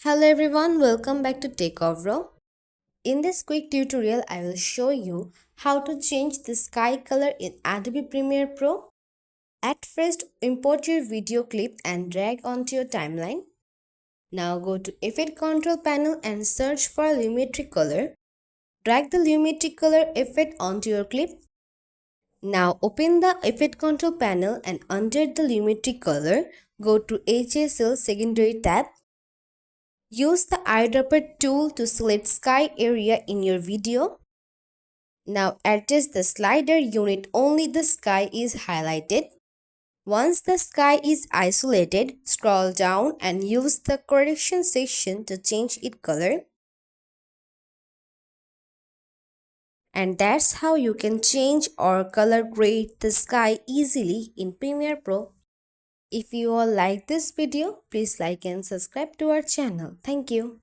Hello everyone, welcome back to Techavro. In this quick tutorial, I will show you how to change the sky color in Adobe Premiere Pro. At first, import your video clip and drag onto your timeline. Now go to Effect Control panel and search for Lumetri color. Drag the Lumetri color effect onto your clip. Now open the Effect Control panel and under the Lumetri color, go to HSL secondary tab. Use the eyedropper tool to select sky area in your video. Now adjust the slider unit only the sky is highlighted. Once the sky is isolated, scroll down and use the correction section to change its color. And that's how you can change or color grade the sky easily in Premiere Pro. If you all like this video, please like and subscribe to our channel. Thank you.